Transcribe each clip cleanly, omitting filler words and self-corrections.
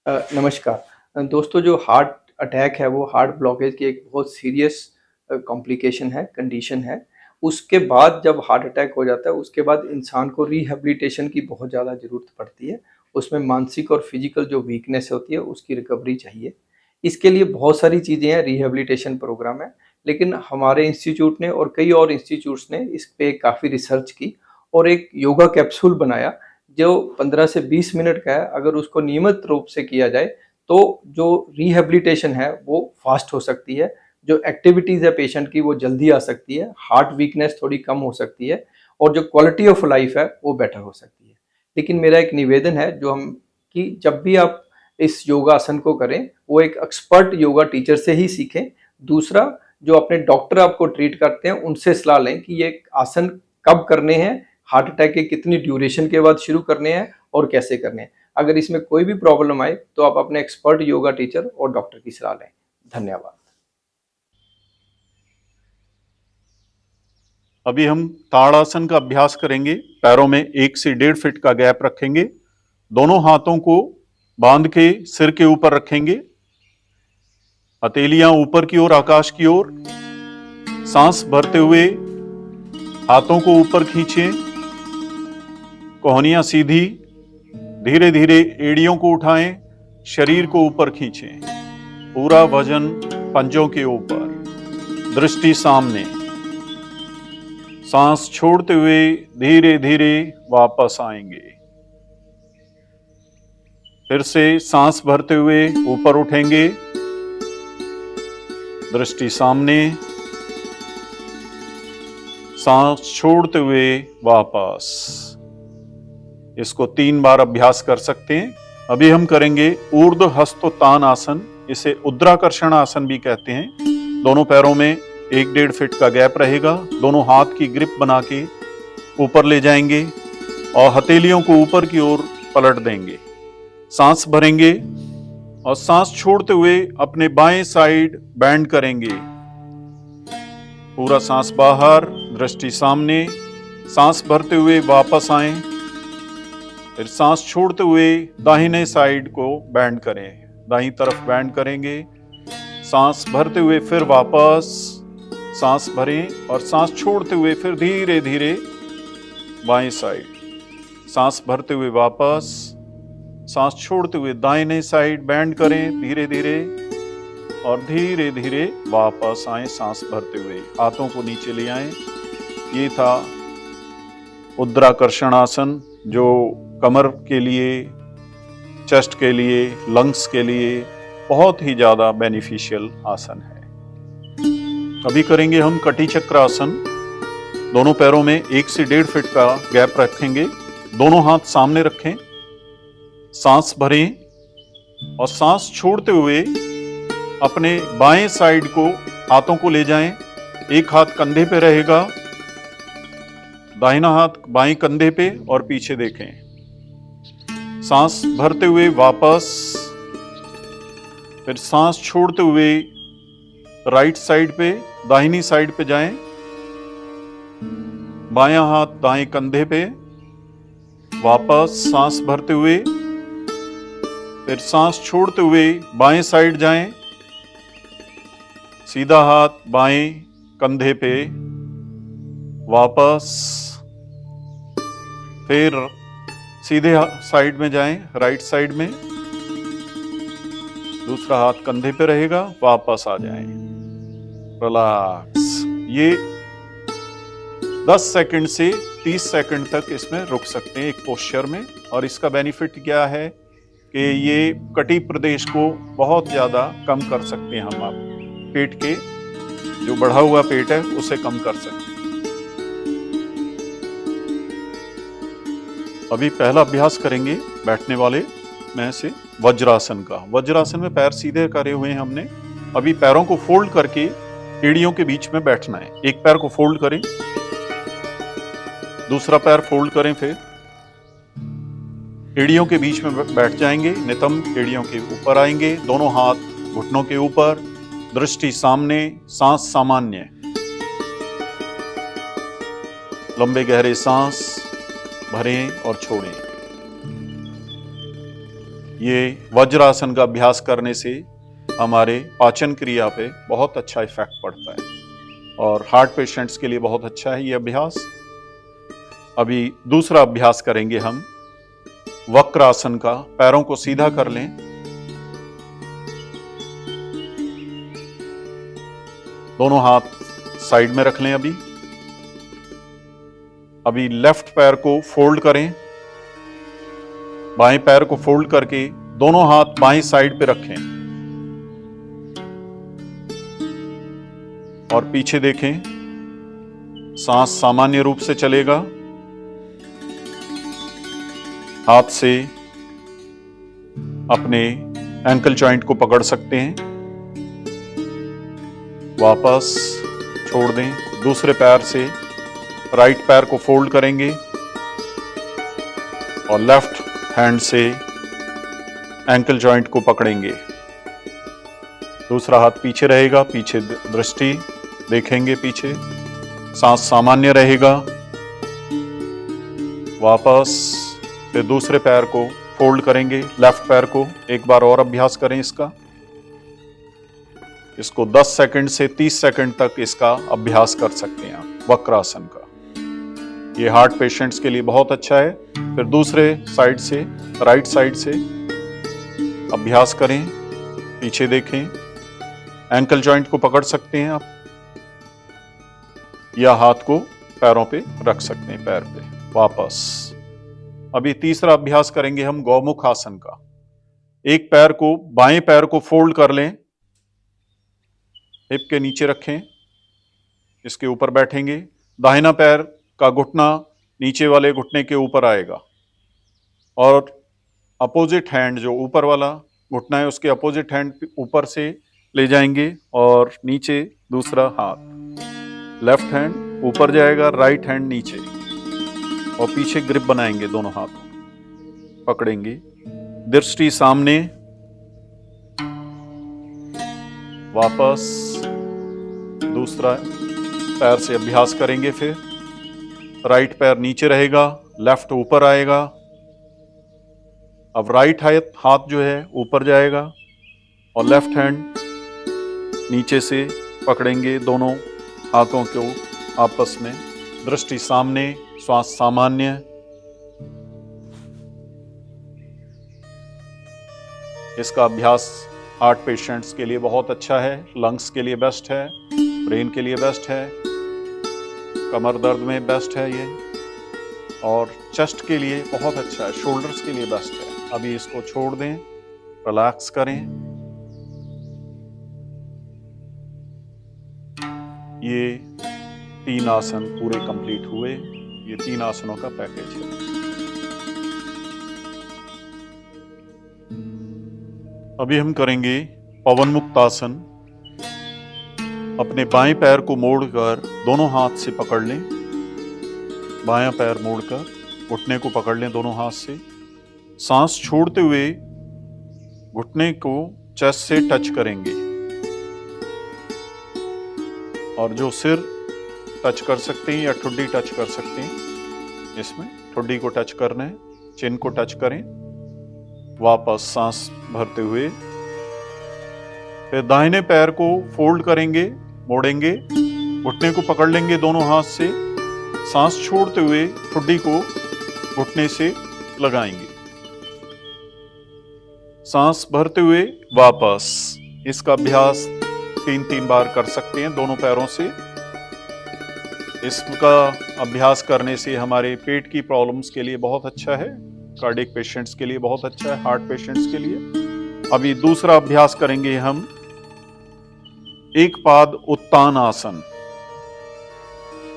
नमस्कार। दोस्तों, जो हार्ट अटैक है वो हार्ट ब्लॉकेज की एक बहुत सीरियस कॉम्प्लिकेशन है, कंडीशन है। उसके बाद जब हार्ट अटैक हो जाता है उसके बाद इंसान को रिहैबिलिटेशन की बहुत ज़्यादा ज़रूरत पड़ती है। उसमें मानसिक और फिज़िकल जो वीकनेस होती है उसकी रिकवरी चाहिए। इसके लिए बहुत सारी चीज़ें हैं, रिहैबिलिटेशन प्रोग्राम है। लेकिन हमारे इंस्टीट्यूट ने और कई और इंस्टीट्यूट्स ने इस पे काफ़ी रिसर्च की और एक योगा कैप्सूल बनाया जो 15 से 20 मिनट का है। अगर उसको नियमित रूप से किया जाए तो जो रिहैबिलिटेशन है वो फास्ट हो सकती है। जो एक्टिविटीज़ है पेशेंट की वो जल्दी आ सकती है, हार्ट वीकनेस थोड़ी कम हो सकती है और जो क्वालिटी ऑफ लाइफ है वो बेटर हो सकती है। लेकिन मेरा एक निवेदन है जो हम कि जब भी आप इस योगासन को करें वो एक एक्सपर्ट योगा टीचर से ही सीखें। दूसरा, जो अपने डॉक्टर आपको ट्रीट करते हैं उनसे सलाह लें कि ये आसन कब करने हैं, हार्ट अटैक के कितनी ड्यूरेशन के बाद शुरू करने हैं और कैसे करने हैं। अगर इसमें कोई भी प्रॉब्लम आए तो आप अपने एक्सपर्ट योगा टीचर और डॉक्टर की सलाह लें। धन्यवाद। अभी हम ताड़ासन का अभ्यास करेंगे। पैरों में 1 से 1.5 फीट का गैप रखेंगे। दोनों हाथों को बांध के सिर के ऊपर रखेंगे। हथेलियां ऊपर की ओर, आकाश की ओर। सांस भरते हुए हाथों को ऊपर खींचें, कोहनियां सीधी। धीरे धीरे एड़ियों को उठाएं, शरीर को ऊपर खींचें। पूरा वजन पंजों के ऊपर, दृष्टि सामने। सांस छोड़ते हुए धीरे धीरे वापस आएंगे। फिर से सांस भरते हुए ऊपर उठेंगे, दृष्टि सामने। सांस छोड़ते हुए वापस। इसको 3 बार अभ्यास कर सकते हैं। अभी हम करेंगे ऊर्ध्व हस्तोत्तान आसन। इसे उद्राकर्षण आसन भी कहते हैं। दोनों पैरों में 1-1.5 फीट का गैप रहेगा। दोनों हाथ की ग्रिप बना के ऊपर ले जाएंगे और हथेलियों को ऊपर की ओर पलट देंगे। सांस भरेंगे और सांस छोड़ते हुए अपने बाएं साइड बैंड करेंगे। पूरा सांस बाहर, दृष्टि सामने। सांस भरते हुए वापस आएं। फिर सांस छोड़ते हुए दाहिने साइड को बैंड करें, दाहिनी तरफ बैंड करेंगे। सांस भरते हुए फिर वापस, सांस भरें और सांस छोड़ते हुए फिर धीरे धीरे बाएं साइड। सांस भरते हुए वापस, सांस छोड़ते हुए दाहिने साइड बैंड करें धीरे धीरे और धीरे धीरे वापस आए सांस भरते हुए। हाथों को नीचे ले आए। ये था उद्राकर्षण आसन, जो कमर के लिए, चेस्ट के लिए, लंग्स के लिए बहुत ही ज्यादा बेनिफिशियल आसन है। अभी करेंगे हम कटी चक्र आसन। दोनों पैरों में 1 से 1.5 फीट का गैप रखेंगे। दोनों हाथ सामने रखें। सांस भरें और सांस छोड़ते हुए अपने बाएं साइड को हाथों को ले जाएं। एक हाथ कंधे पे रहेगा, दाहिना हाथ बाएं कंधे पे और पीछे देखें। सांस भरते हुए वापस, फिर सांस छोड़ते हुए राइट साइड पे, दाहिनी साइड पे जाएं। बायां हाथ दाएं कंधे पे, वापस सांस भरते हुए, फिर सांस छोड़ते हुए बाएं साइड जाएं। सीधा हाथ बाएं कंधे पे, वापस, फिर सीधे साइड में जाएं, राइट साइड में। दूसरा हाथ कंधे पे रहेगा, वापस आ जाएं। रिलैक्स। ये 10 सेकंड से 30 सेकंड तक इसमें रुक सकते हैं एक पोस्चर में। और इसका बेनिफिट क्या है कि ये कटी प्रदेश को बहुत ज्यादा कम कर सकते हैं। हम आप पेट के जो बढ़ा हुआ पेट है उसे कम कर सकते हैं। अभी पहला अभ्यास करेंगे बैठने वाले में से वज्रासन का। वज्रासन में पैर सीधे करे हुए हैं हमने। अभी पैरों को फोल्ड करके एड़ियों के बीच में बैठना है। एक पैर को फोल्ड करें, दूसरा पैर फोल्ड करें, फिर एड़ियों के बीच में बैठ जाएंगे। नितंब एड़ियों के ऊपर आएंगे। दोनों हाथ घुटनों के ऊपर, दृष्टि सामने, सांस सामान्य। लंबे गहरे सांस भरें और छोड़ें। ये वज्रासन का अभ्यास करने से हमारे पाचन क्रिया पे बहुत अच्छा इफेक्ट पड़ता है और हार्ट पेशेंट्स के लिए बहुत अच्छा है ये अभ्यास। अभी दूसरा अभ्यास करेंगे हम वक्रासन का। पैरों को सीधा कर लें, दोनों हाथ साइड में रख लें। अभी लेफ्ट पैर को फोल्ड करें, बाएं पैर को फोल्ड करके दोनों हाथ बाएं साइड पे रखें और पीछे देखें। सांस सामान्य रूप से चलेगा। हाथ से अपने एंकल जॉइंट को पकड़ सकते हैं, वापस छोड़ दें। दूसरे पैर से राइट पैर को फोल्ड करेंगे और लेफ्ट हैंड से एंकल जॉइंट को पकड़ेंगे। दूसरा हाथ पीछे रहेगा, पीछे दृष्टि देखेंगे, पीछे सांस सामान्य रहेगा। वापस फिर दूसरे पैर को फोल्ड करेंगे, लेफ्ट पैर को। एक बार और अभ्यास करें इसका। इसको 10 सेकंड से 30 सेकंड तक इसका अभ्यास कर सकते हैं आप, वक्रासन का। ये हार्ट पेशेंट्स के लिए बहुत अच्छा है। फिर दूसरे साइड से, राइट साइड से अभ्यास करें, पीछे देखें, एंकल जॉइंट को पकड़ सकते हैं आप या हाथ को पैरों पे रख सकते हैं, पैर पे। वापस अभी तीसरा अभ्यास करेंगे हम गौमुख आसन का। एक पैर को, बाएं पैर को फोल्ड कर लें, हिप के नीचे रखें, इसके ऊपर बैठेंगे। दाहिना पैर का घुटना नीचे वाले घुटने के ऊपर आएगा और अपोजिट हैंड, जो ऊपर वाला घुटना है उसके अपोजिट हैंड ऊपर से ले जाएंगे और नीचे दूसरा हाथ, लेफ्ट हैंड ऊपर जाएगा, राइट हैंड नीचे, और पीछे ग्रिप बनाएंगे, दोनों हाथों पकड़ेंगे, दृष्टि सामने। वापस दूसरा पैर से अभ्यास करेंगे। फिर राइट पैर नीचे रहेगा, लेफ्ट ऊपर आएगा। अब राइट हाथ जो है ऊपर जाएगा और लेफ्ट हैंड नीचे से पकड़ेंगे, दोनों हाथों को आपस में, दृष्टि सामने, श्वास सामान्य। इसका अभ्यास हार्ट पेशेंट्स के लिए बहुत अच्छा है, लंग्स के लिए बेस्ट है, ब्रेन के लिए बेस्ट है, कमर दर्द में बेस्ट है ये, और चेस्ट के लिए बहुत अच्छा है, शोल्डर्स के लिए बेस्ट है। अभी इसको छोड़ दें, रिलैक्स करें। ये 3 आसन पूरे कंप्लीट हुए। ये 3 आसनों का पैकेज है। अभी हम करेंगे पवन मुक्त आसन। अपने बाएं पैर को मोड़कर दोनों हाथ से पकड़ लें, बायां पैर मोड़कर घुटने को पकड़ लें दोनों हाथ से। सांस छोड़ते हुए घुटने को चेस्ट से टच करेंगे और जो सिर टच कर सकते हैं या ठुड्डी टच कर सकते हैं, इसमें ठुड्डी को टच करना है, चिन को टच करें। वापस सांस भरते हुए फिर दाहिने पैर को फोल्ड करेंगे, मोड़ेंगे, घुटने को पकड़ लेंगे दोनों हाथ से। सांस छोड़ते हुए ठुड्डी को घुटने से लगाएंगे, सांस भरते हुए वापस। इसका अभ्यास 3-3 बार कर सकते हैं दोनों पैरों से। इसका अभ्यास करने से हमारे पेट की प्रॉब्लम्स के लिए बहुत अच्छा है, कार्डियक पेशेंट्स के लिए बहुत अच्छा है, हार्ट पेशेंट्स के लिए। अभी दूसरा अभ्यास करेंगे हम एक पाद उत्तान आसन।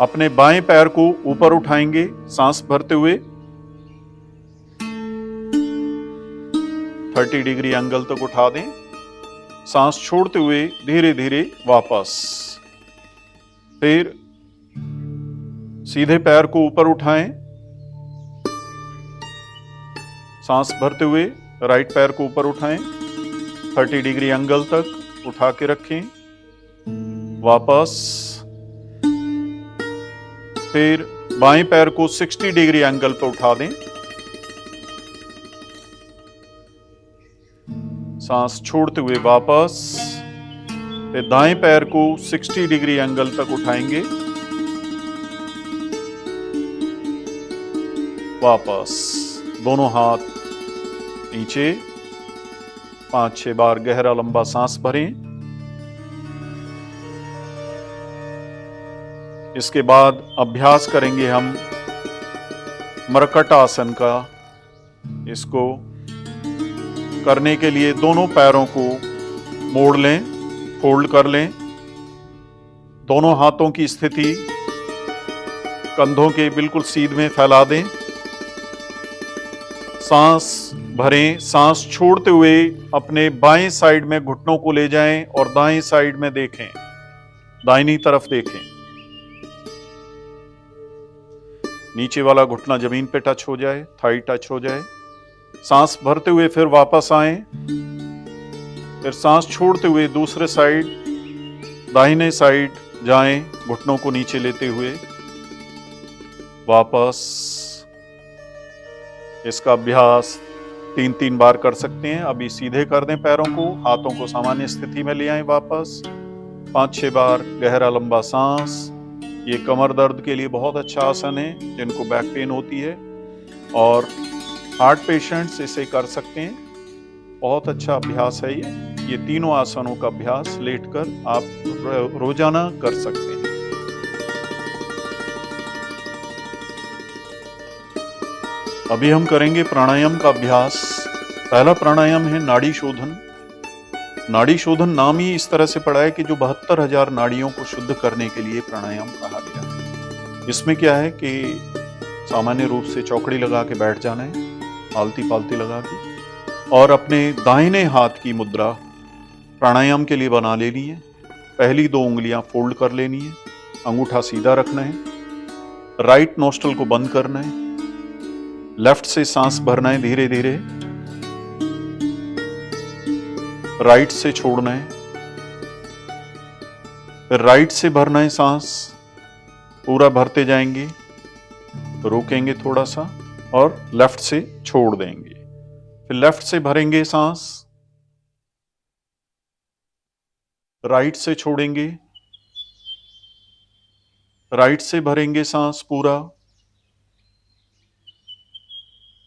अपने बाएं पैर को ऊपर उठाएंगे, सांस भरते हुए 30 डिग्री एंगल तक उठा दें। सांस छोड़ते हुए धीरे धीरे वापस। फिर सीधे पैर को ऊपर उठाएं, सांस भरते हुए राइट पैर को ऊपर उठाएं, 30 डिग्री एंगल तक उठा के रखें, वापस। फिर बाएं पैर को 60 डिग्री एंगल पर उठा दें, सांस छोड़ते हुए वापस। फिर दाएं पैर को 60 डिग्री एंगल तक उठाएंगे, वापस। दोनों हाथ नीचे। 5-6 बार गहरा लंबा सांस भरें। इसके बाद अभ्यास करेंगे हम मरकट आसन का। इसको करने के लिए दोनों पैरों को मोड़ लें, फोल्ड कर लें। दोनों हाथों की स्थिति कंधों के बिल्कुल सीध में फैला दें। सांस भरें। सांस छोड़ते हुए अपने बाएं साइड में घुटनों को ले जाएं और दाएं साइड में देखें, दाहिनी तरफ देखें। नीचे वाला घुटना जमीन पे टच हो जाए, थाई टच हो जाए। सांस भरते हुए फिर वापस आएं। फिर सांस छोड़ते हुए दूसरे साइड, दाहिने साइड जाएं, घुटनों को नीचे लेते हुए वापस। इसका अभ्यास 3-3 बार कर सकते हैं। अभी सीधे कर दें पैरों को, हाथों को सामान्य स्थिति में ले आएं वापस। 5-6 बार गहरा लंबा सांस। ये कमर दर्द के लिए बहुत अच्छा आसन है, जिनको बैक पेन होती है, और हार्ट पेशेंट्स इसे कर सकते हैं। बहुत अच्छा अभ्यास है ये तीनों आसनों का अभ्यास लेटकर आप रोजाना कर सकते हैं। अभी हम करेंगे प्राणायाम का अभ्यास। पहला प्राणायाम है नाड़ी शोधन। नाड़ी शोधन नाम ही इस तरह से पड़ा है कि जो 72,000 नाड़ियों को शुद्ध करने के लिए प्राणायाम कहा गया है। इसमें क्या है कि सामान्य रूप से चौकड़ी लगा के बैठ जाना है, आलती पालती लगा के, और अपने दाहिने हाथ की मुद्रा प्राणायाम के लिए बना लेनी है। पहली 2 उंगलियां फोल्ड कर लेनी है, अंगूठा सीधा रखना है, राइट नोस्ट्रल को बंद करना है, लेफ्ट से सांस भरना है धीरे धीरे, राइट से छोड़ना है, फिर राइट से भरना है सांस, पूरा भरते जाएंगे, रोकेंगे थोड़ा सा और लेफ्ट से छोड़ देंगे। फिर लेफ्ट से भरेंगे सांस, राइट से छोड़ेंगे, राइट से भरेंगे सांस पूरा,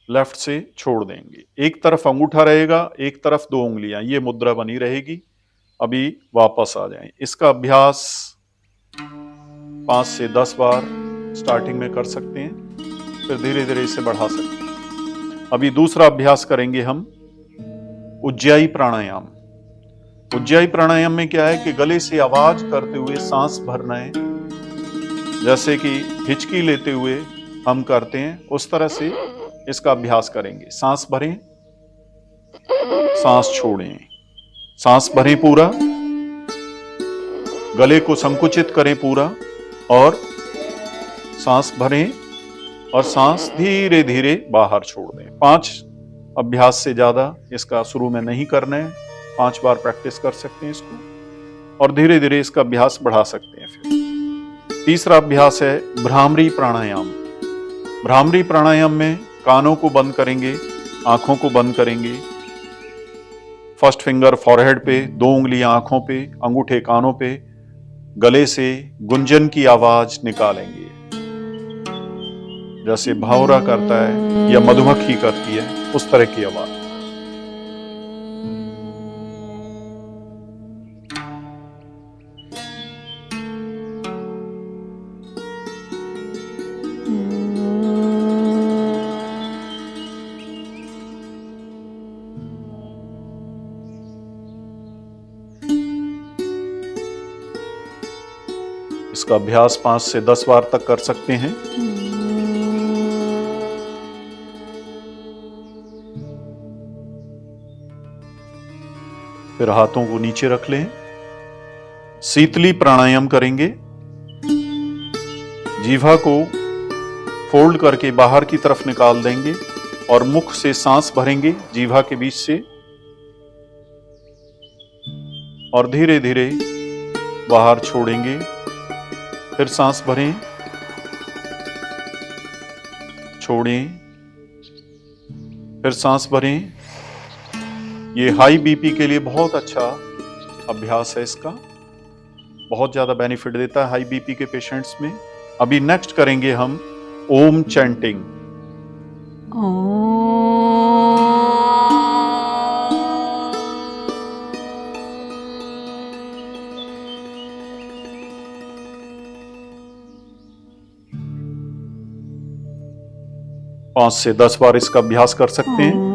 लेफ्ट से छोड़ देंगे। एक तरफ अंगूठा रहेगा, एक तरफ 2 उंगलियां, ये मुद्रा बनी रहेगी। अभी वापस आ जाएं। इसका अभ्यास 5 से 10 बार स्टार्टिंग में कर सकते हैं, फिर धीरे धीरे इसे बढ़ा सकते हैं। अभी दूसरा अभ्यास करेंगे हम उज्जाई प्राणायाम। उज्जाई प्राणायाम में क्या है कि गले से आवाज करते हुए सांस भरना है, जैसे कि हिचकी लेते हुए हम करते हैं, उस तरह से इसका अभ्यास करेंगे। सांस भरें, सांस छोड़ें, सांस भरें पूरा, गले को संकुचित करें पूरा, और सांस भरें और सांस धीरे धीरे बाहर छोड़ दें। 5 अभ्यास से ज्यादा इसका शुरू में नहीं करना है। 5 बार प्रैक्टिस कर सकते हैं इसको, और धीरे धीरे इसका अभ्यास बढ़ा सकते हैं। फिर तीसरा अभ्यास है भ्रामरी प्राणायाम। भ्रामरी प्राणायाम में कानों को बंद करेंगे, आंखों को बंद करेंगे। फर्स्ट फिंगर फॉरहेड पे, 2 उंगलियां आंखों पे, अंगूठे कानों पे, गले से गुंजन की आवाज निकालेंगे, जैसे भंवरा करता है या मधुमक्खी करती है, उस तरह की आवाज। इसका अभ्यास 5 से 10 बार तक कर सकते हैं। फिर हाथों को नीचे रख लें। शीतली प्राणायाम करेंगे। जीवा को फोल्ड करके बाहर की तरफ निकाल देंगे और मुख से सांस भरेंगे जीवा के बीच से, और धीरे धीरे बाहर छोड़ेंगे। फिर सांस भरें, छोड़ें, फिर सांस भरें, ये हाई बीपी के लिए बहुत अच्छा अभ्यास है, इसका बहुत ज्यादा बेनिफिट देता है हाई बीपी के पेशेंट्स में। अभी नेक्स्ट करेंगे हम ओम चैंटिंग। पांच से 10 बार इसका अभ्यास कर सकते हैं।